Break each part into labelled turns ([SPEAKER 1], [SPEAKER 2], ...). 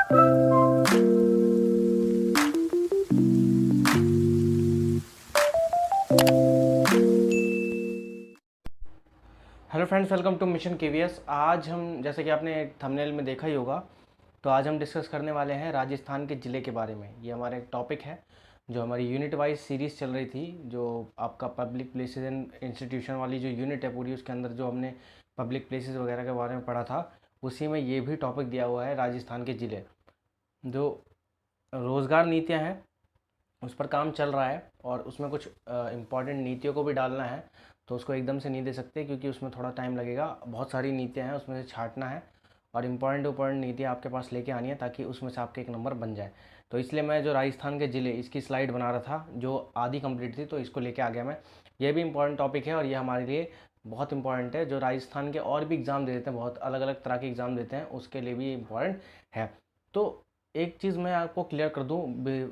[SPEAKER 1] Hello friends, welcome to mission KVS. आज हम, जैसे कि आपने थंबनेल में देखा ही होगा, तो आज हम डिस्कस करने वाले हैं राजस्थान के ज़िले के बारे में। ये हमारा एक टॉपिक है जो हमारी यूनिट वाइज सीरीज़ चल रही थी, जो आपका पब्लिक प्लेसेस एंड इंस्टीट्यूशन वाली जो यूनिट है पूरी, उसके अंदर जो हमने पब्लिक प्लेसेस वगैरह के बारे में पढ़ा था, उसी में ये भी टॉपिक दिया हुआ है राजस्थान के ज़िले। जो रोज़गार नीतियाँ हैं उस पर काम चल रहा है और उसमें कुछ इम्पॉर्टेंट नीतियों को भी डालना है, तो उसको एकदम से नहीं दे सकते क्योंकि उसमें थोड़ा टाइम लगेगा। बहुत सारी नीतियाँ हैं, उसमें से छांटना है और इम्पॉर्टेंट नीतियाँ आपके पास लेके आनी है ताकि उसमें से आपके एक नंबर बन जाए। तो इसलिए मैं जो राजस्थान के ज़िले, इसकी स्लाइड बना रहा था जो आधी कंप्लीट थी, तो इसको लेके आ गया मैं। ये भी इम्पॉर्टेंट टॉपिक है और ये हमारे लिए बहुत इंपॉर्टेंट है। जो राजस्थान के और भी एग्ज़ाम देते हैं, बहुत अलग अलग तरह के एग्ज़ाम देते हैं, उसके लिए भी इम्पॉर्टेंट है। तो एक चीज़ मैं आपको क्लियर कर दूं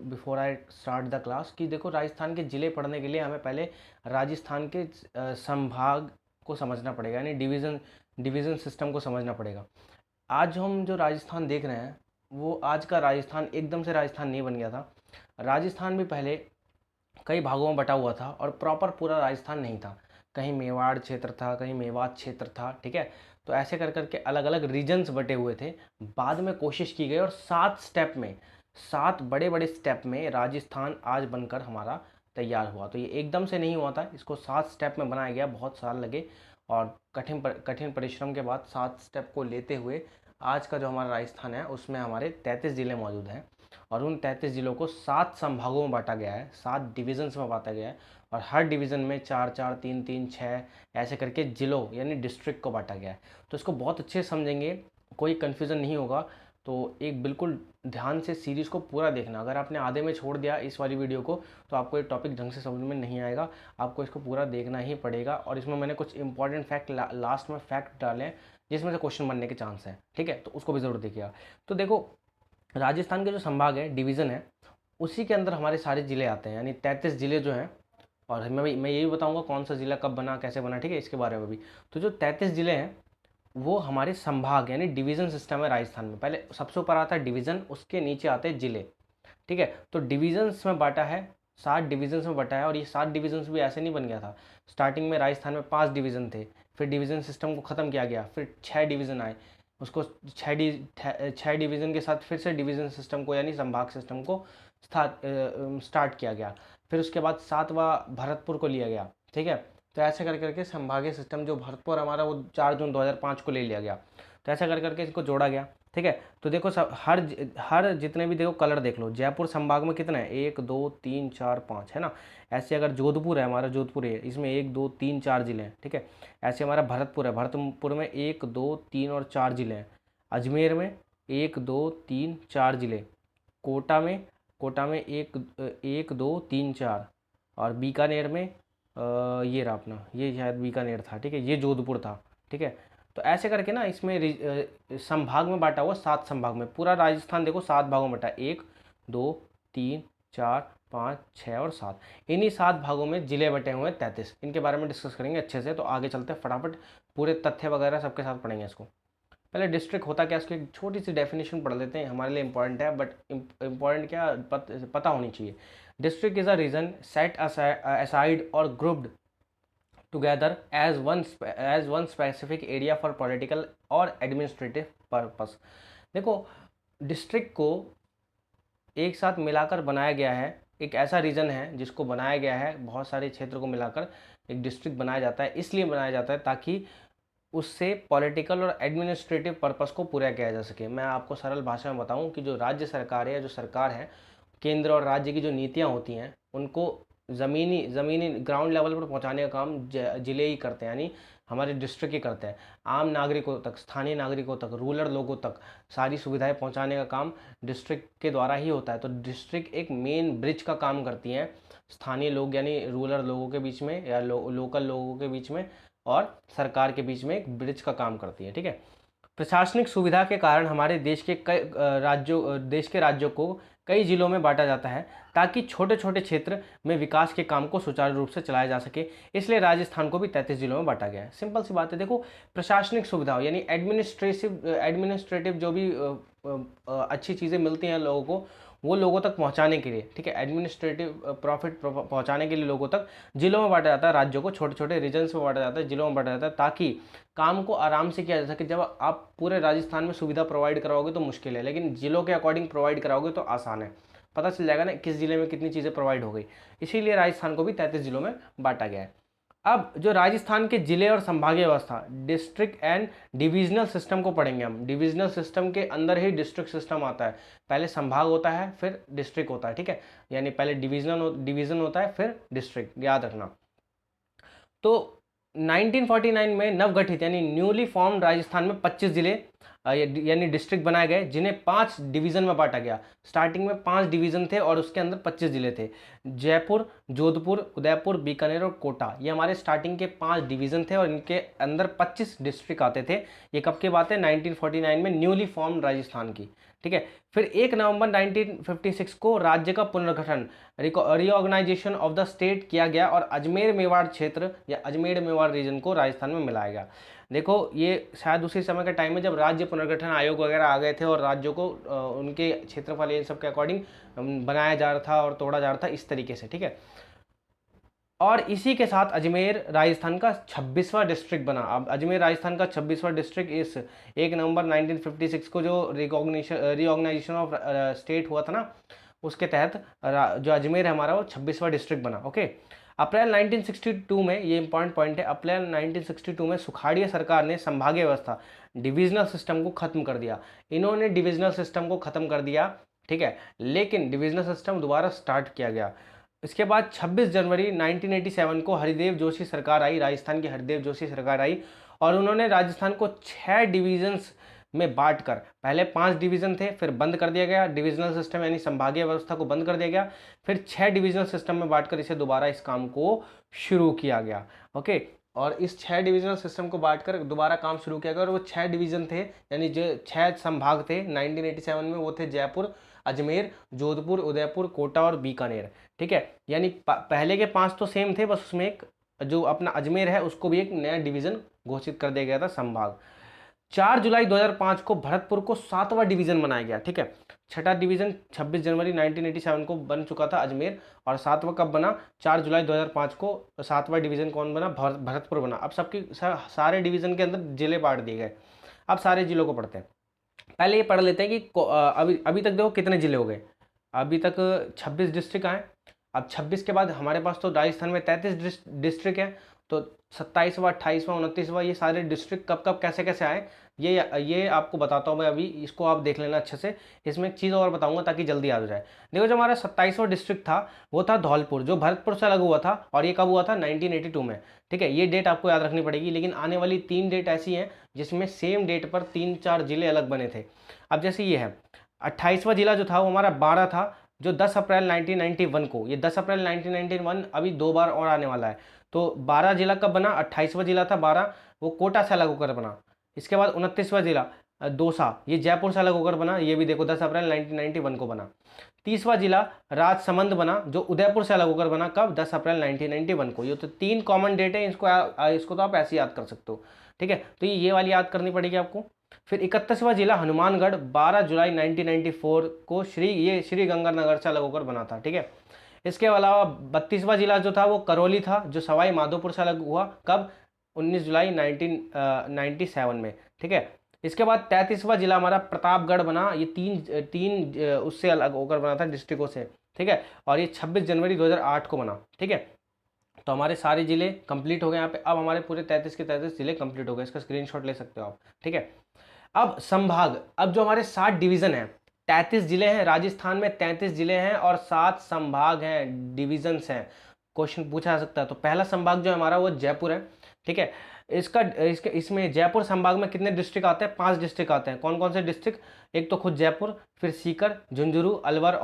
[SPEAKER 1] before I start the class, कि देखो, राजस्थान के ज़िले पढ़ने के लिए हमें पहले राजस्थान के संभाग को समझना पड़ेगा, यानी डिवीज़न सिस्टम को समझना पड़ेगा। आज हम जो राजस्थान देख रहे हैं, वो आज का राजस्थान एकदम से राजस्थान नहीं बन गया था। राजस्थान भी पहले कई भागों में बटा हुआ था और प्रॉपर पूरा राजस्थान नहीं था। कहीं मेवाड़ क्षेत्र था, कहीं मेवात क्षेत्र था, ठीक है। तो ऐसे कर करके अलग अलग रीजन्स बटे हुए थे। बाद में कोशिश की गई और 7 बड़े बड़े स्टेप में राजस्थान आज बनकर हमारा तैयार हुआ। तो ये एकदम से नहीं हुआ था, इसको 7 स्टेप में बनाया गया, बहुत साल लगे और कठिन परिश्रम के बाद 7 स्टेप को लेते हुए आज का जो हमारा राजस्थान है उसमें हमारे 33 ज़िले मौजूद हैं। और उन 33 ज़िलों को 7 संभागों में बांटा गया है, 7 डिविजन्स में बांटा गया है। और हर डिवीज़न में 4 4 3 3 6 ऐसे करके ज़िलों यानी डिस्ट्रिक्ट को बांटा गया है। तो इसको बहुत अच्छे से समझेंगे, कोई कन्फ्यूज़न नहीं होगा। तो एक बिल्कुल ध्यान से सीरीज़ को पूरा देखना। अगर आपने आधे में छोड़ दिया इस वाली वीडियो को, तो आपको ये टॉपिक ढंग से समझ में नहीं आएगा। आपको इसको पूरा देखना ही पड़ेगा। और इसमें मैंने कुछ इंपॉर्टेंट फैक्ट लास्ट में फैक्ट डाले हैं जिसमें से क्वेश्चन बनने के चांस हैं, ठीक है। तो उसको भी ज़रूर देखिएगा। तो देखो, राजस्थान के जो संभाग है, डिवीज़न है, उसी के अंदर हमारे सारे ज़िले आते हैं, यानी 33 ज़िले जो हैं। और मैं यही बताऊंगा कौन सा ज़िला कब बना, कैसे बना, ठीक है, इसके बारे में भी। तो जो 33 ज़िले हैं वो हमारे संभाग यानी डिवीज़न सिस्टम है राजस्थान में। पहले सबसे ऊपर आता है डिवीज़न, उसके नीचे आते हैं ज़िले, ठीक है। तो डिवीजन्स में बांटा है, 7 डिवीजन्स में बांटा है। और ये 7 डिवीजन्स भी ऐसे नहीं बन गया था। स्टार्टिंग में राजस्थान में 5 डिवीज़न थे, फिर डिवीज़न सिस्टम को ख़त्म किया गया, फिर 6 डिवीज़न आए। उसको 6 डिवीज़न के साथ फिर से डिवीज़न सिस्टम को यानी संभाग सिस्टम को स्टार्ट किया गया। फिर उसके बाद 7वां भरतपुर को लिया गया, ठीक है। तो ऐसे कर करके संभागीय सिस्टम जो भरतपुर हमारा, वो 4 जून 2005 को ले लिया गया। तो ऐसा कर करके इसको जोड़ा गया, ठीक है। तो देखो सब, हर जितने भी देखो कलर देख लो। जयपुर संभाग में कितने हैं, 1 2 3 4 5 है ना। ऐसे अगर जोधपुर है, हमारा जोधपुर है, इसमें 1 2 3 4 जिले हैं, ठीक है। ऐसे हमारा भरतपुर है, भरतपुर में 1 2 3 और 4 जिले हैं। अजमेर में 1 2 3 4 जिले। कोटा में 1 1 2 3 4। और बीकानेर में ये रहा अपना, ये शायद बीकानेर था, ठीक है, ये जोधपुर था, ठीक है। तो ऐसे करके ना इसमें संभाग में बांटा हुआ, 7 संभाग में। पूरा राजस्थान देखो 7 भागों में बटा, 1 2 3 4 5 6 और 7। इन्हीं 7 भागों में जिले बटे हुए हैं 33। इनके बारे में डिस्कस करेंगे अच्छे से। तो आगे चलते हैं, फटाफट पूरे तथ्य वगैरह सबके साथ पढ़ेंगे इसको। पहले डिस्ट्रिक्ट होता क्या, इसकी एक छोटी सी डेफिनेशन पढ़ लेते हैं, हमारे लिए इंपॉर्टेंट है, बट इंपॉर्टेंट क्या, पता होनी चाहिए। District is a region set aside और grouped together as one specific area for political और administrative purpose। देखो, डिस्ट्रिक्ट को एक साथ मिलाकर बनाया गया है। एक ऐसा रीजन है जिसको बनाया गया है, बहुत सारे क्षेत्र को मिलाकर एक डिस्ट्रिक्ट बनाया जाता है। इसलिए बनाया जाता है ताकि उससे पॉलिटिकल और एडमिनिस्ट्रेटिव पर्पस को पूरा किया जा सके। मैं आपको सरल भाषा में बताऊं कि जो राज्य सरकार है या जो सरकार है, केंद्र और राज्य की जो नीतियां होती हैं, उनको ज़मीनी ग्राउंड लेवल पर पहुंचाने का काम जिले ही करते हैं, यानी हमारे डिस्ट्रिक्ट ही करते हैं। आम नागरिकों तक, स्थानीय नागरिकों तक, रूरल लोगों तक सारी सुविधाएं पहुंचाने का काम डिस्ट्रिक्ट के द्वारा ही होता है। तो डिस्ट्रिक्ट एक मेन ब्रिज का काम करती हैं स्थानीय लोग यानी रूरल लोगों के बीच में या लोकल लोगों के बीच में और सरकार के बीच में एक ब्रिज का काम करती है, ठीक है। प्रशासनिक सुविधा के कारण हमारे देश के राज्यों को कई जिलों में बांटा जाता है ताकि छोटे छोटे क्षेत्र में विकास के काम को सुचारू रूप से चलाया जा सके। इसलिए राजस्थान को भी 33 जिलों में बांटा गया है। सिंपल सी बात है। देखो, प्रशासनिक सुविधा यानी एडमिनिस्ट्रेटिव जो भी अच्छी चीज़ें मिलती हैं लोगों को, वो लोगों तक पहुंचाने के लिए, ठीक है, एडमिनिस्ट्रेटिव प्रॉफिट पहुंचाने के लिए लोगों तक जिलों में बांटा जाता है, राज्यों को छोटे छोटे रीजन्स में बांटा जाता है, जिलों में बांटा जाता है, ताकि काम को आराम से किया जा सके। जब आप पूरे राजस्थान में सुविधा प्रोवाइड कराओगे तो मुश्किल है, लेकिन जिलों के अकॉर्डिंग प्रोवाइड कराओगे तो आसान है, पता चल जाएगा ना किस जिले में कितनी चीज़ें प्रोवाइड हो गई। इसीलिए राजस्थान को भी 33 जिलों में बांटा गया है। अब जो राजस्थान के जिले और संभागीय व्यवस्था, डिस्ट्रिक्ट एंड डिविजनल सिस्टम को पढ़ेंगे हम। डिविजनल सिस्टम के अंदर ही डिस्ट्रिक्ट सिस्टम आता है, पहले संभाग होता है फिर डिस्ट्रिक्ट होता है, ठीक है, यानी पहले डिवीजन होता है फिर डिस्ट्रिक्ट, याद रखना। तो 1949 में नवगठित यानी न्यूली फॉर्म्ड राजस्थान में 25 जिले यानी डिस्ट्रिक्ट बनाए गए, जिन्हें 5 डिवीजन में बांटा गया। स्टार्टिंग में 5 डिवीजन थे और उसके अंदर 25 जिले थे। जयपुर, जोधपुर, उदयपुर, बीकानेर और कोटा, ये हमारे स्टार्टिंग के 5 डिवीजन थे और इनके अंदर 25 डिस्ट्रिक्ट आते थे। ये कब की बात है? 1949 में न्यूली फॉर्म्ड राजस्थान की, ठीक है। फिर 1 नवंबर 1956 को राज्य का पुनर्गठन, रिऑर्गेनाइजेशन ऑफ द स्टेट किया गया और अजमेर मेवाड़ क्षेत्र या अजमेर मेवाड़ रीजन को राजस्थान में मिलाया गया। देखो ये शायद उसी समय का टाइम है जब राज्य पुनर्गठन आयोग वगैरह आ गए थे और राज्यों को उनके क्षेत्रफल इन सब के अकॉर्डिंग बनाया जा रहा था और तोड़ा जा रहा था, इस तरीके से, ठीक है। और इसी के साथ अजमेर राजस्थान का 26वां डिस्ट्रिक्ट बना। अब अजमेर राजस्थान का 26वां डिस्ट्रिक्ट इस 1 नवंबर 1956 को जो रिकॉग्निशन ऑफ स्टेट हुआ था ना, उसके तहत जो अजमेर है हमारा वो 26वां डिस्ट्रिक्ट बना। ओके, अप्रैल 1962 में, ये इंपॉर्टेंट पॉइंट है, अप्रैल 1962 में सुखाड़िया सरकार ने संभागीय व्यवस्था डिविजनल सिस्टम को खत्म कर दिया। इन्होंने डिविजनल सिस्टम को खत्म कर दिया, ठीक है, लेकिन डिविजनल सिस्टम दोबारा स्टार्ट किया गया। इसके बाद 26 जनवरी 1987 को हरिदेव जोशी सरकार आई, राजस्थान की हरिदेव जोशी सरकार आई और उन्होंने राजस्थान को 6 डिवीजन्स में बांटकर, पहले 5 डिवीजन थे फिर बंद कर दिया गया, डिविजनल सिस्टम यानी संभागीय व्यवस्था को बंद कर दिया गया, फिर 6 डिविजनल सिस्टम में बांटकर इसे दोबारा इस काम को शुरू किया गया। ओके, और इस 6 डिविजनल सिस्टम को बांटकर दोबारा काम शुरू किया गया और वो 6 डिवीजन थे यानी जो 6 संभाग थे 1987 में, वो थे जयपुर, अजमेर, जोधपुर, उदयपुर, कोटा और बीकानेर, ठीक है। यानी पहले के 5 तो सेम थे, बस उसमें एक जो अपना अजमेर है उसको भी एक नया डिवीजन घोषित कर दिया गया था, संभाग। 4 जुलाई 2005 को भरतपुर को 7वां डिवीजन बनाया गया, ठीक है। छठा डिवीजन 26 जनवरी 1987 को बन चुका था अजमेर, और 7वां कब बना? 4 जुलाई 2005 को 7वां डिवीजन कौन बना? भरतपुर बना। अब सबकी सारे डिवीजन के अंदर जिले बांट दिए गए। अब सारे जिलों को पढ़ते हैं। पहले ये पढ़ लेते हैं कि अभी तक देखो कितने जिले हो गए। अभी तक 26 डिस्ट्रिक्ट आए। अब 26 के बाद हमारे पास तो राजस्थान में 33 डिस्ट्रिक्ट है, तो 27वां, 28वां, 29वां ये सारे डिस्ट्रिक्ट कब कब कैसे कैसे आए ये आपको बताता हूँ मैं। अभी इसको आप देख लेना अच्छे से। इसमें एक चीज़ और बताऊंगा ताकि जल्दी याद हो जाए। देखो, जो हमारा 27वां डिस्ट्रिक्ट था वो था धौलपुर, जो भरतपुर से अलग हुआ था, और ये कब हुआ था? 1982 में, ठीक है। ये डेट आपको याद रखनी पड़ेगी, लेकिन आने वाली 3 डेट ऐसी हैं जिसमें सेम डेट पर 3-4 जिले अलग बने थे। अब जैसे ये है, 28वां जिला जो था वो हमारा 12 था, जो 10 अप्रैल 1991 को, ये 10 अप्रैल 1991 अभी 2 बार और आने वाला है। तो 12 जिला कब बना? 28वां जिला था 12, वो कोटा से अलग होकर बना। इसके बाद 29वां जिला दौसा, ये जयपुर से अलग होकर बना, ये भी देखो 10 अप्रैल 1991 को बना। 30वां जिला राजसमंद बना, जो उदयपुर से अलग होकर बना, कब? 10 अप्रैल 1991 को। ये तो 3 कॉमन डेट है, इसको तो आप ऐसे याद कर सकते हो, ठीक है। तो ये वाली याद करनी पड़ेगी आपको। फिर 31वां जिला हनुमानगढ़ 12 जुलाई 1994 को श्री गंगानगर से अलग होकर बना था, ठीक है। इसके अलावा 32वां जिला जो था वो करौली था, जो सवाई माधोपुर से अलग हुआ, कब? 19 जुलाई 1997 में, ठीक है। इसके बाद 33वां जिला हमारा प्रतापगढ़ बना, ये तीन उससे अलग होकर बना था डिस्ट्रिक्टों से, ठीक है। और ये 26 जनवरी 2008 को बना, ठीक है। तो हमारे सारे जिले कंप्लीट हो गए यहाँ पे। अब हमारे पूरे 33 के 33 जिले कंप्लीट हो गए, इसका स्क्रीनशॉट ले सकते हो आप, ठीक है। अब संभाग, अब जो हमारे 7 डिवीजन हैं, 33 जिले हैं राजस्थान में, 33 जिले हैं और 7 संभाग हैं, डिविजन्स हैं। क्वेश्चन पूछा जा सकता है। तो पहला संभाग जो है हमारा वो जयपुर है, ठीक है। इसमें जयपुर संभाग में कितने डिस्ट्रिक्ट आते हैं? 5 डिस्ट्रिक्ट आते हैं। कौन कौन से डिस्ट्रिक्ट? एक तो खुद जयपुर, फिर सीकर, झुंझुनू, अलवर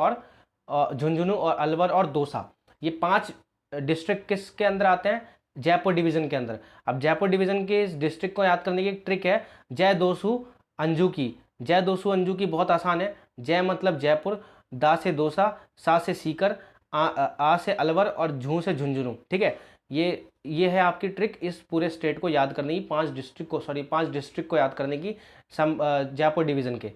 [SPEAKER 1] और दौसा। ये 5 डिस्ट्रिक्ट किसके अंदर आते हैं? जयपुर डिवीजन के अंदर। अब जयपुर डिवीजन के इस डिस्ट्रिक्ट को याद करने की एक ट्रिक है, जय दोसू अंजू की। जय दोसू अंजू की बहुत आसान है। जय मतलब जयपुर, दा से दौसा, सा से सीकर, आ से अलवर और झू से झुंझुनू, ठीक है। ये है आपकी ट्रिक इस पूरे स्टेट को याद करने की, 5 डिस्ट्रिक्ट को याद करने की जयपुर डिवीजन के।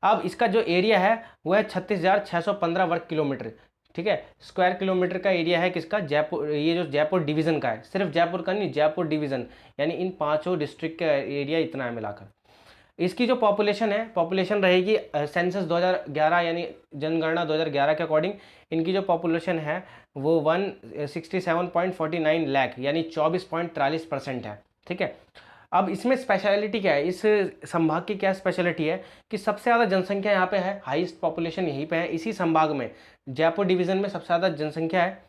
[SPEAKER 1] अब इसका जो एरिया है वो है 36,615 वर्ग किलोमीटर, ठीक है, स्क्वायर किलोमीटर का एरिया है किसका, जयपुर, ये जो जयपुर डिवीज़न का है, सिर्फ जयपुर का नहीं, जयपुर डिवीज़न, यानी इन 5 डिस्ट्रिक्ट का एरिया इतना है मिलाकर। इसकी जो पॉपुलेशन है, पॉपुलेशन रहेगी सेंसस 2011 यानी जनगणना 2011 के अकॉर्डिंग इनकी जो पॉपुलेशन है वो 167.49 लाख यानी 24.43% है, ठीक है। अब इसमें स्पेशलिटी क्या है, इस संभाग की क्या स्पेशलिटी है कि सबसे ज़्यादा जनसंख्या यहाँ पे है, हाईएस्ट पॉपुलेशन यहीं पे है, इसी संभाग में जयपुर डिवीज़न में सबसे ज़्यादा जनसंख्या है,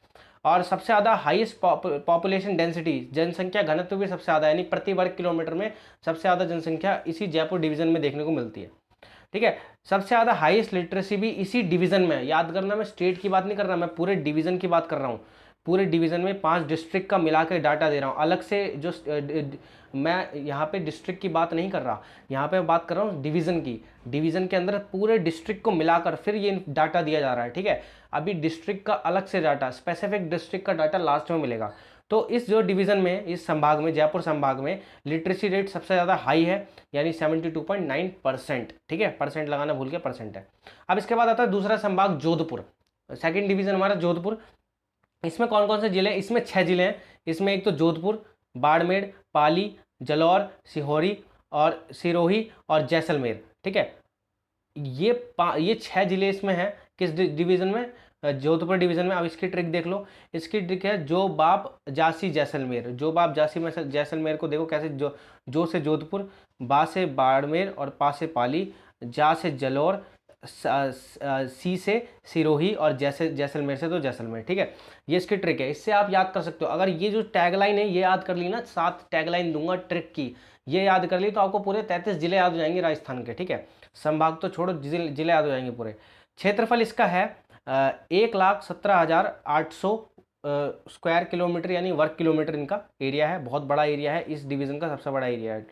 [SPEAKER 1] और सबसे ज़्यादा हाईएस्ट पॉपुलेशन डेंसिटी, जनसंख्या घनत्व भी सबसे ज़्यादा, यानी प्रति वर्ग किलोमीटर में सबसे ज़्यादा जनसंख्या इसी जयपुर डिवीज़न में देखने को मिलती है, ठीक है। सबसे ज़्यादा हाईएस्ट लिटरेसी भी इसी डिवीज़न में है, याद करना, मैं स्टेट की बात नहीं कर रहा, मैं पूरे डिवीज़न की बात कर रहा हूँ। पूरे डिवीज़न में 5 डिस्ट्रिक्ट का मिला के डाटा दे रहा हूँ, अलग से जो मैं यहाँ पे डिस्ट्रिक्ट की बात नहीं कर रहा, यहाँ पे बात कर रहा हूँ डिवीज़न की। डिवीज़न के अंदर पूरे डिस्ट्रिक्ट को मिलाकर फिर ये डाटा दिया जा रहा है, ठीक है। अभी डिस्ट्रिक्ट का अलग से डाटा, स्पेसिफिक डिस्ट्रिक्ट का डाटा लास्ट में मिलेगा। तो इस जो डिवीज़न में, इस संभाग में, जयपुर संभाग में लिटरेसी रेट सबसे ज़्यादा हाई है, यानी 72.9%, ठीक है, परसेंट लगाना भूल के, परसेंट है। अब इसके बाद आता है दूसरा संभाग जोधपुर, सेकेंड डिवीज़न हमारा जोधपुर। इसमें कौन कौन से जिले हैं, इसमें 6 जिले हैं। इसमें एक तो जोधपुर, बाड़मेर, पाली, जलौर, सिहोरी और सिरोही और जैसलमेर, ठीक है। ये 6 जिले इसमें हैं, किस डिवीज़न में, जोधपुर डिवीज़न में। अब इसकी ट्रिक देख लो, इसकी ट्रिक है जो बाप जासी जैसलमेर, जो बाप जासी में जैसलमेर को देखो कैसे, जो से जोधपुर, बा से बाड़मेर और पा से पाली, जा से जलौर, सी से सिरोही और जैसलमेर से तो जैसलमेर, ठीक है। ये इसकी ट्रिक है, इससे आप याद कर सकते हो। अगर ये जो टैगलाइन है ये याद कर ली ना, 7 टैगलाइन दूंगा ट्रिक की, ये याद कर ली तो आपको पूरे 33 जिले याद हो जाएंगे राजस्थान के, ठीक है। संभाग तो छोड़ो, जिले याद हो जाएंगे पूरे। क्षेत्रफल इसका है 1,17,800 स्क्वायर किलोमीटर यानी वर्ग किलोमीटर इनका एरिया है, बहुत बड़ा एरिया है, इस डिवीज़न का सबसे बड़ा एरिया है।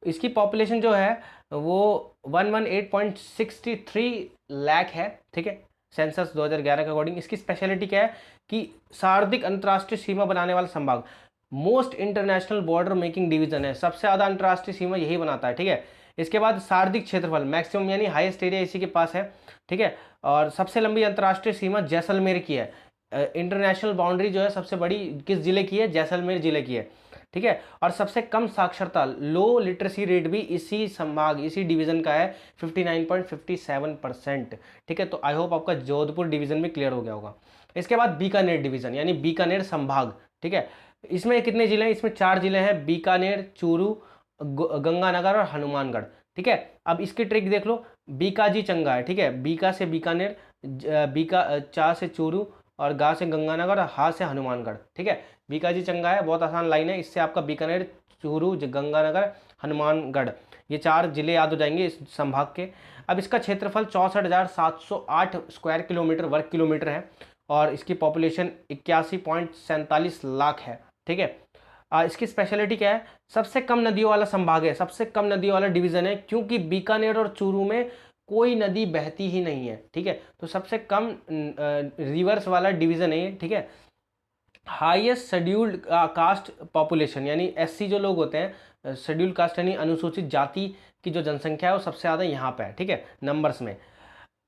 [SPEAKER 1] इसकी पॉपुलेशन जो है वो 118.63 लाख है, ठीक है, सेंसस 2011 के अकॉर्डिंग। इसकी स्पेशलिटी क्या है कि सर्वाधिक अंतर्राष्ट्रीय सीमा बनाने वाला संभाग, most international border making division है, सबसे ज़्यादा अंतर्राष्ट्रीय सीमा यही बनाता है, ठीक है। इसके बाद सर्वाधिक क्षेत्रफल, मैक्सिमम यानी हाईएस्ट एरिया इसी के पास है, ठीक है। और सबसे लंबी अंतर्राष्ट्रीय सीमा जैसलमेर की है, इंटरनेशनल बाउंड्री जो है सबसे बड़ी किस जिले की है, जैसलमेर जिले की है, ठीक है। और सबसे कम साक्षरता, लो लिटरेसी रेट भी इसी संभाग, इसी डिवीजन का है, 59.57%, ठीक है। तो आई होप आपका जोधपुर डिवीजन में क्लियर हो गया होगा। इसके बाद बीकानेर डिवीजन यानी बीकानेर संभाग, ठीक है। इसमें कितने जिले हैं, इसमें 4 जिले हैं, बीकानेर, चूरू, गंगानगर और हनुमानगढ़, ठीक है। अब इसकी ट्रिक देख लो, बीकाजी चंगा है, ठीक है, बीका से बीकानेर, बीका, चा से चूरू और गा से गंगानगर और हा से हनुमानगढ़, ठीक है। बीकाजी चंगा है, बहुत आसान लाइन है, इससे आपका बीकानेर, चूरू, गंगानगर, हनुमानगढ़, ये 4 जिले याद हो जाएंगे इस संभाग के। अब इसका क्षेत्रफल 64,708 स्क्वायर किलोमीटर वर्ग किलोमीटर है और इसकी पॉपुलेशन 81.47 लाख है, ठीक है। इसकी स्पेशलिटी क्या है, सबसे कम नदियों वाला संभाग है, सबसे कम नदियों वाला डिवीजन है, क्योंकि बीकानेर और चूरू में कोई नदी बहती ही नहीं है, ठीक है। तो सबसे कम रिवर्स वाला डिवीजन है ये, ठीक है। हाईएस्ट शेड्यूल्ड कास्ट पॉपुलेशन यानी एससी जो लोग होते हैं, शेड्यूल्ड कास्ट यानी अनुसूचित जाति की जो जनसंख्या है वो सबसे ज़्यादा यहाँ पे है, ठीक है, नंबर्स में।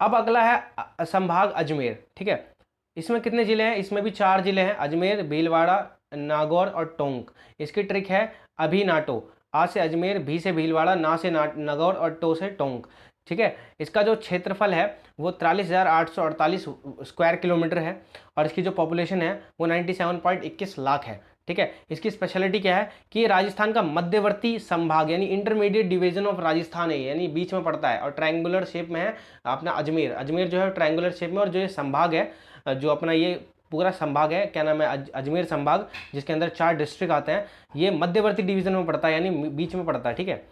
[SPEAKER 1] अब अगला है संभाग अजमेर, ठीक है। इसमें कितने जिले हैं, इसमें भी 4 जिले हैं, अजमेर, भीलवाड़ा, नागौर और टोंक। इसकी ट्रिक है अभी नाटो, आ से अजमेर, भी से भीलवाड़ा, ना से नागौर और टो से टोंक, ठीक है। इसका जो क्षेत्रफल है वो 43,848 स्क्वायर किलोमीटर है और इसकी जो पॉपुलेशन है वो 97.21 लाख है, ठीक है। इसकी स्पेशलिटी क्या है कि ये राजस्थान का मध्यवर्ती संभाग यानी इंटरमीडिएट डिवीजन ऑफ राजस्थान है, यानी बीच में पड़ता है और ट्रायंगुलर शेप में है अपना अजमेर। अजमेर जो है ट्रायंगुलर शेप में, और जो ये संभाग है, जो अपना ये पूरा संभाग है, क्या नाम है, अजमेर संभाग, जिसके अंदर 4 डिस्ट्रिक्ट आते हैं, ये मध्यवर्ती डिवीजन में पड़ता है यानी बीच में पड़ता है, ठीक है।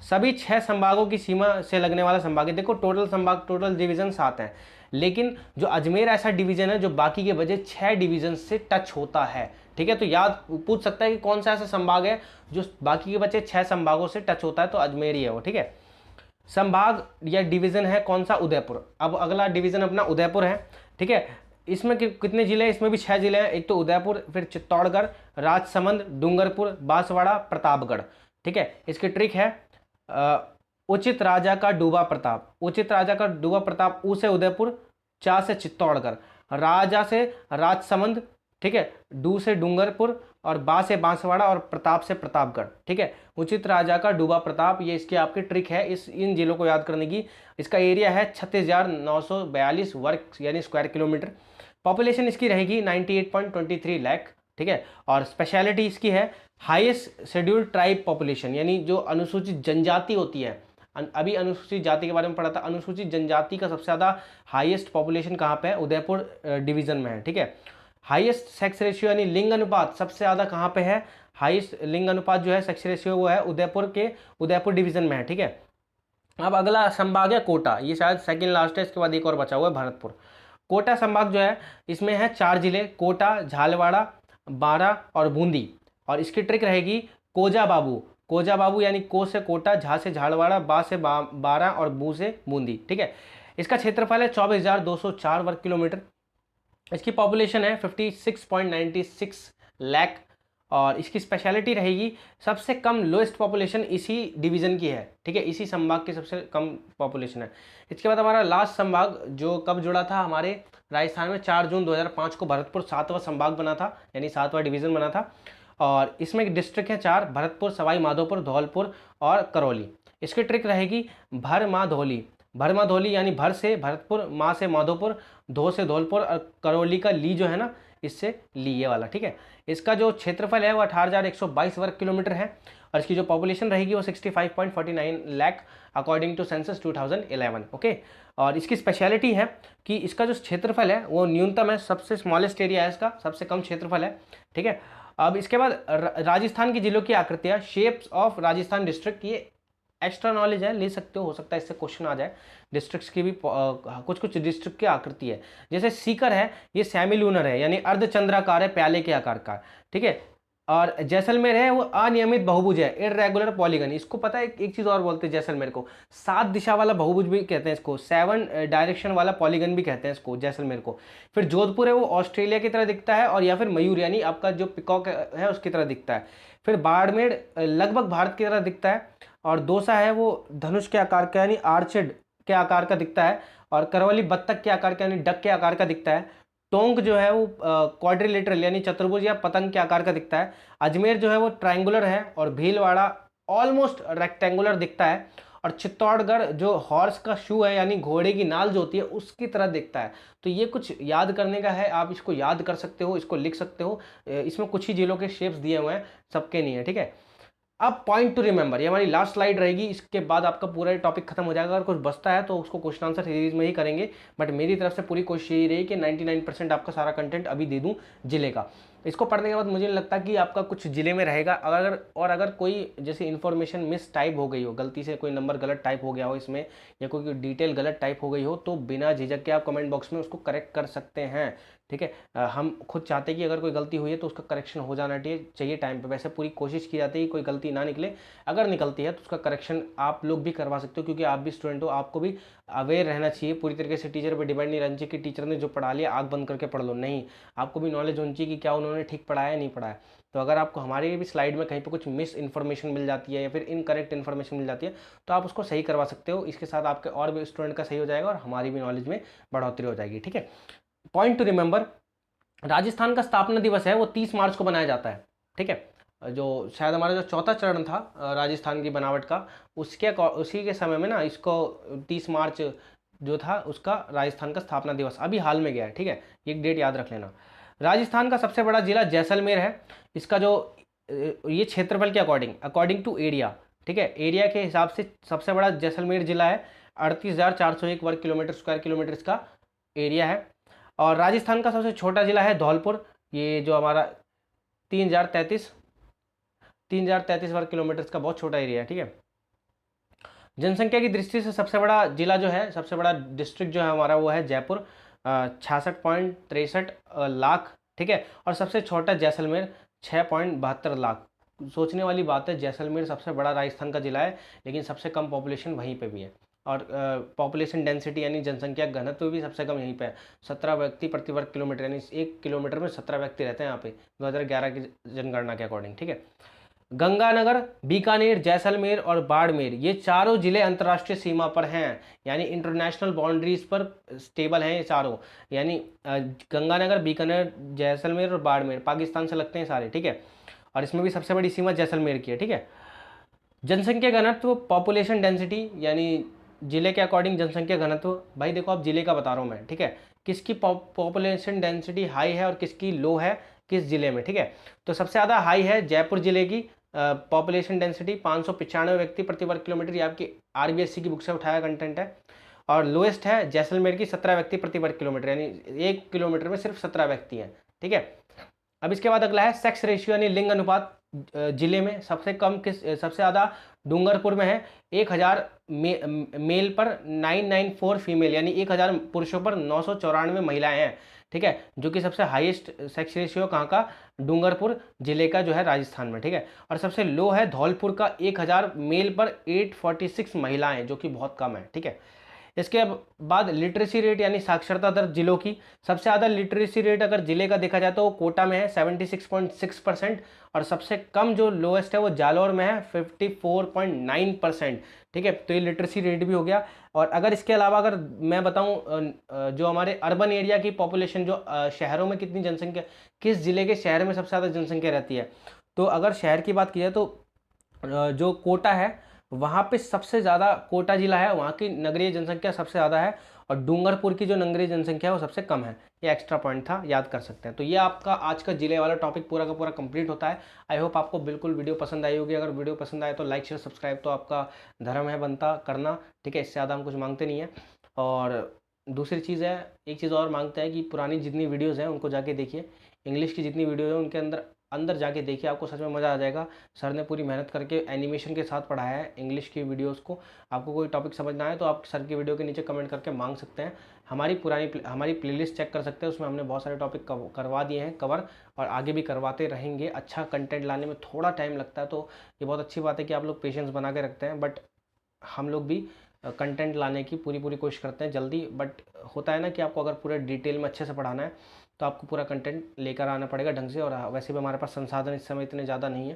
[SPEAKER 1] सभी 6 संभागों की सीमा से लगने वाला संभाग है। देखो टोटल संभाग, टोटल डिवीजन 7 हैं, लेकिन जो अजमेर ऐसा डिवीजन है जो बाकी के बजाय 6 डिवीजन से टच होता है, ठीक है। तो याद पूछ सकता है कि कौन सा ऐसा संभाग है जो बाकी के बचे 6 संभागों से टच होता है, तो अजमेर ही है वो, ठीक है। संभाग या डिवीजन है कौन सा, उदयपुर। अब अगला डिवीजन अपना उदयपुर है, ठीक है। इसमें कितने जिले हैं, इसमें भी 6 जिले हैं, एक तो उदयपुर, फिर चित्तौड़गढ़, राजसमंद, डूंगरपुर, बांसवाड़ा, प्रतापगढ़, ठीक है। इसकी ट्रिक है उचित राजा का डूबा प्रताप, उचित राजा का डूबा प्रताप, ऊ से उदयपुर, चा से चित्तौड़गढ़, राजा से राजसमंद, ठीक है, डू से डूंगरपुर, और बा से बांसवाड़ा, और प्रताप से प्रतापगढ़, ठीक है। उचित राजा का डूबा प्रताप, ये इसकी आपकी ट्रिक है इस इन जिलों को याद करने की। इसका एरिया है 36,942 वर्ग यानी स्क्वायर किलोमीटर। पॉपुलेशन इसकी रहेगी 98.23 लाख, ठीक है। और स्पेशलिटी इसकी है हाईएस्ट शेड्यूल्ड ट्राइब पॉपुलेशन, यानी जो अनुसूचित जनजाति होती है, अभी अनुसूचित जाति के बारे में पढ़ा था, अनुसूचित जनजाति का सबसे ज़्यादा हाईएस्ट पॉपुलेशन कहाँ पे है, उदयपुर डिवीजन में है, ठीक है। हाईएस्ट सेक्स रेशियो यानी लिंग अनुपात सबसे ज़्यादा कहाँ पे है, हाईएस्ट लिंग अनुपात जो है सेक्स रेशियो वो है उदयपुर डिवीजन में है, ठीक है। अब अगला संभाग है कोटा, ये शायद सेकंड लास्ट है, इसके बाद एक और बचा हुआ है भरतपुर। कोटा संभाग जो है इसमें है 4 जिले, कोटा, झालवाड़ा, बारा और बूंदी। और इसकी ट्रिक रहेगी कोजा बाबू, कोजा बाबू यानी को से कोटा, झा से झालवाड़ा, बा से बारा और बू से बूंदी, ठीक है। इसका क्षेत्रफल है 24,204 वर्ग किलोमीटर। इसकी पॉपुलेशन है 56.96 लाख। और इसकी स्पेशलिटी रहेगी सबसे कम लोएस्ट पॉपुलेशन इसी डिवीज़न की है, ठीक है, इसी संभाग की सबसे कम पॉपुलेशन है। इसके बाद हमारा लास्ट संभाग जो कब जुड़ा था हमारे राजस्थान में, 4 जून 2005 को भरतपुर 7वां संभाग बना था, यानी 7वां डिवीज़न बना था। और इसमें डिस्ट्रिक्ट है 4, भरतपुर, सवाई माधोपुर, धौलपुर और करौली। इसकी ट्रिक रहेगी भर माँ धौली, भर माँ धौली यानी भर से भरतपुर, माँ से माधोपुर, धो से धौलपुर, और करौली का ली जो है ना इससे ली, ये वाला, ठीक है। इसका जो क्षेत्रफल है वो 18,122 वर्ग किलोमीटर है। और इसकी जो पॉपुलेशन रहेगी वो 65.49 lakh according to census 2011, okay. और इसकी स्पेशलिटी है कि इसका जो क्षेत्रफल है वो न्यूनतम है, सबसे स्मॉलेस्ट एरिया है इसका, सबसे कम क्षेत्रफल है, ठीक है। अब इसके बाद राजस्थान के जिलों की आकृतियाँ, शेप्स ऑफ राजस्थान डिस्ट्रिक्ट, ये एक्स्ट्रा नॉलेज है, ले सकते हो सकता है इससे क्वेश्चन आ जाए। डिस्ट्रिक्ट्स की भी कुछ कुछ डिस्ट्रिक्ट की आकृति है, जैसे सीकर है ये सेमी लूनर है यानी अर्धचंद्राकार है, प्याले के आकार का, ठीक है। और जैसलमेर है वो अनियमित बहुभुज है, इररेगुलर पॉलीगन। इसको पता है एक चीज़ और बोलते हैं जैसलमेर को, 7 दिशा वाला बहुभुज भी कहते हैं इसको, 7 डायरेक्शन वाला पॉलीगन भी कहते हैं इसको जैसलमेर को। फिर जोधपुर है वो ऑस्ट्रेलिया की तरह दिखता है, और या फिर मयूर यानी आपका जो पिकॉक है उसकी तरह दिखता है। फिर बाड़मेर लगभग भारत की तरह दिखता है, और दौसा है वो धनुष के आकार का यानी आर्चेड के आकार का दिखता है, और करौली बत्तख के आकार का यानी डक के आकार का दिखता है। टोंक जो है वो क्वाड्रिलेटरल यानी चतुर्भुज या पतंग के आकार का दिखता है। अजमेर जो है वो ट्रायंगुलर है, और भीलवाड़ा ऑलमोस्ट रेक्टेंगुलर दिखता है। और चित्तौड़गढ़ जो हॉर्स का शू है यानी घोड़े की नाल जो होती है उसकी तरह दिखता है। तो ये कुछ याद करने का है, आप इसको याद कर सकते हो, इसको लिख सकते हो। इसमें कुछ ही जिलों के शेप्स दिए हुए हैं, सबके नहीं है, ठीक है। अब पॉइंट टू रिमेंबर, ये हमारी लास्ट स्लाइड रहेगी, इसके बाद आपका पूरा टॉपिक खत्म हो जाएगा। अगर कुछ बचता है तो उसको क्वेश्चन आंसर सीरीज में ही करेंगे, बट मेरी तरफ से पूरी कोशिश यही रही कि 99% आपका सारा कंटेंट अभी दे दूं जिले का। इसको पढ़ने के बाद मुझे नहीं लगता कि आपका कुछ जिले में रहेगा। अगर कोई जैसे इन्फॉर्मेशन मिस टाइप हो गई हो, गलती से कोई नंबर गलत टाइप हो गया हो इसमें, या कोई डिटेल गलत टाइप हो गई हो, तो बिना झिझक के आप कमेंट बॉक्स में उसको करेक्ट कर सकते हैं, ठीक है। हम खुद चाहते हैं कि अगर कोई गलती हुई है तो उसका करेक्शन हो जाना चाहिए टाइम पे। वैसे पूरी कोशिश की जाती है कि कोई गलती ना निकले, अगर निकलती है तो उसका करेक्शन आप लोग भी करवा सकते हो, क्योंकि आप भी स्टूडेंट हो, आपको भी अवेयर रहना चाहिए। पूरी तरीके से टीचर पर डिपेंड नहीं रहना चाहिए कि टीचर ने जो पढ़ा लिया आँख बंद करके पढ़ लो, नहीं, आपको भी नॉलेज होनी चाहिए कि क्या उन्होंने ठीक पढ़ाया नहीं पढ़ाया। तो अगर आपको हमारी भी स्लाइड में कहीं पर कुछ मिस इन्फॉर्मेशन मिल जाती है या फिर इनकरेक्ट इन्फॉर्मेशन मिल जाती है तो आप उसको सही करवा सकते हो। इसके साथ आपके और भी स्टूडेंट का सही हो जाएगा और हमारी भी नॉलेज में बढ़ोतरी हो जाएगी, ठीक है। पॉइंट टू रिमेंबर, राजस्थान का स्थापना दिवस है वो 30 मार्च को बनाया जाता है, ठीक है। जो शायद हमारा जो चौथा चरण था राजस्थान की बनावट का, उसी के समय में ना इसको 30 मार्च जो था उसका राजस्थान का स्थापना दिवस अभी हाल में गया है, ठीक है, एक डेट याद रख लेना। राजस्थान का सबसे बड़ा जिला जैसलमेर है। इसका जो ये क्षेत्रफल के अकॉर्डिंग टू एरिया, ठीक है, एरिया के हिसाब से सबसे बड़ा जैसलमेर जिला है। 38,401 वर्ग किलोमीटर स्क्वायर किलोमीटर इसका एरिया है। और राजस्थान का सबसे छोटा जिला है धौलपुर, ये जो हमारा 3,033 वर्ग किलोमीटर का बहुत छोटा एरिया है, ठीक है। जनसंख्या की दृष्टि से सबसे बड़ा जिला जो है, सबसे बड़ा डिस्ट्रिक्ट जो है हमारा वो है जयपुर, 66.63 लाख, ठीक है। और सबसे छोटा जैसलमेर 6.72 लाख। सोचने वाली बात है, जैसलमेर सबसे बड़ा राजस्थान का जिला है लेकिन सबसे कम पॉपुलेशन वहीं पे भी है। और पॉपुलेशन डेंसिटी यानी जनसंख्या घनत्व भी सबसे कम यहीं पे है, 17 व्यक्ति प्रति वर्ग किलोमीटर, यानी 1 किलोमीटर में 17 व्यक्ति रहते हैं यहाँ पे 2011 की जनगणना के अकॉर्डिंग, ठीक है। गंगानगर, बीकानेर, जैसलमेर और बाड़मेर ये चारों जिले अंतर्राष्ट्रीय सीमा पर हैं, यानी इंटरनेशनल बाउंड्रीज पर स्टेबल हैं ये चारों। यानी गंगानगर, बीकानेर, जैसलमेर और बाड़मेर पाकिस्तान से लगते हैं सारे, ठीक है। और इसमें भी सबसे बड़ी सीमा जैसलमेर की है, ठीक है। जनसंख्या घनत्व, पॉपुलेशन डेंसिटी, यानी जिले के अकॉर्डिंग जनसंख्या घनत्व। भाई देखो, आप जिले का बता रहा हूँ मैं, ठीक है। किसकी पॉपुलेशन डेंसिटी हाई है और किसकी लो है किस जिले में, ठीक है। तो सबसे ज़्यादा हाई है जयपुर जिले की पॉपुलेशन डेंसिटी 595 व्यक्ति प्रति वर्ग किलोमीटर। ये आपकी आरबीएससी की बुक से उठाया कंटेंट है। और लोएस्ट है जैसलमेर की 17 व्यक्ति प्रति वर्ग किलोमीटर, यानी 1 किलोमीटर में सिर्फ 17 व्यक्ति हैं, ठीक है। अब इसके बाद अगला है सेक्स रेशियो, यानी लिंग अनुपात। जिले में सबसे कम सबसे ज़्यादा डूंगरपुर में है, 1000 मेल पर 994 फीमेल, यानी 1000 पुरुषों पर 994 महिलाएं हैं, ठीक है। जो कि सबसे हाईएस्ट सेक्स रेशियो कहाँ का, डूंगरपुर जिले का जो है राजस्थान में, ठीक है। और सबसे लो है धौलपुर का, 1000 मेल पर 846 महिलाएं, जो कि बहुत कम है, ठीक है। इसके बाद लिटरेसी रेट यानी साक्षरता दर जिलों की। सबसे ज़्यादा लिटरेसी रेट अगर जिले का देखा जाए तो वो कोटा में है 76.6%, और सबसे कम जो लोएस्ट है वो जालौर में है 54.9%, ठीक है। तो ये लिटरेसी रेट भी हो गया। और अगर इसके अलावा अगर मैं बताऊं जो हमारे अर्बन एरिया की पॉपुलेशन, जो शहरों में कितनी जनसंख्या, किस जिले के शहर में सबसे ज़्यादा जनसंख्या रहती है, तो अगर शहर की बात की जाए तो जो कोटा है वहाँ पे सबसे ज़्यादा, कोटा जिला है वहाँ की नगरीय जनसंख्या सबसे ज़्यादा है, और डूंगरपुर की जो नगरीय जनसंख्या है वो सबसे कम है। ये एक्स्ट्रा पॉइंट था, याद कर सकते हैं। तो ये आपका आज का जिले वाला टॉपिक पूरा का पूरा कंप्लीट होता है। आई होप आपको बिल्कुल वीडियो पसंद आई होगी। अगर वीडियो पसंद आए तो लाइक शेयर सब्सक्राइब तो आपका धर्म है बनता करना, ठीक है। इससे ज़्यादा हम कुछ मांगते नहीं है। और दूसरी चीज़ है, एक चीज़ और मांगते हैं कि पुरानी जितनी वीडियोज़ हैं उनको जाके देखिए। इंग्लिश की जितनी वीडियो है उनके अंदर अंदर जाके देखिए, आपको सच में मज़ा आ जाएगा। सर ने पूरी मेहनत करके एनिमेशन के साथ पढ़ाया है इंग्लिश की वीडियोस को। आपको कोई टॉपिक समझना है तो आप सर की वीडियो के नीचे कमेंट करके मांग सकते हैं। हमारी प्लेलिस्ट चेक कर सकते हैं, उसमें हमने बहुत सारे टॉपिक करवा दिए हैं कवर, और आगे भी करवाते रहेंगे। अच्छा कंटेंट लाने में थोड़ा टाइम लगता है, तो ये बहुत अच्छी बात है कि आप लोग पेशेंस बना के रखते हैं। बट हम लोग भी कंटेंट लाने की पूरी पूरी कोशिश करते हैं जल्दी। बट होता है ना कि आपको अगर पूरे डिटेल में अच्छे से पढ़ाना है तो आपको पूरा कंटेंट लेकर आना पड़ेगा ढंग से। और वैसे भी हमारे पास संसाधन इस समय इतने ज़्यादा नहीं है,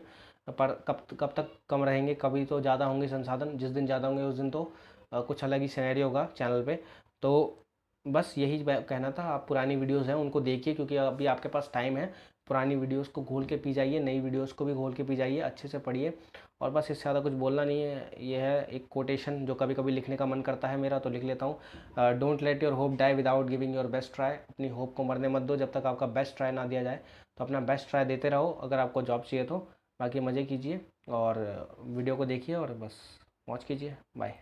[SPEAKER 1] पर कब तक कम रहेंगे, कभी तो ज़्यादा होंगे संसाधन। जिस दिन ज़्यादा होंगे उस दिन तो कुछ अलग ही सिनेरियो होगा चैनल पे। तो बस यही कहना था। आप पुरानी वीडियोज़ हैं उनको देखिए, क्योंकि अभी आपके पास टाइम है। पुरानी वीडियोज़ को घोल के पी जाइए, नई वीडियोज़ को भी घोल के पी जाइए, अच्छे से पढ़िए। और बस इससे ज़्यादा कुछ बोलना नहीं है। ये है एक कोटेशन जो कभी कभी लिखने का मन करता है मेरा, तो लिख लेता हूँ। Don't let your hope die without giving your best try. अपनी होप को मरने मत दो जब तक आपका बेस्ट ट्राई ना दिया जाए। तो अपना बेस्ट ट्राई देते रहो अगर आपको जॉब चाहिए तो। बाकी मज़े कीजिए और वीडियो को देखिए और बस मौज कीजिए। बाय।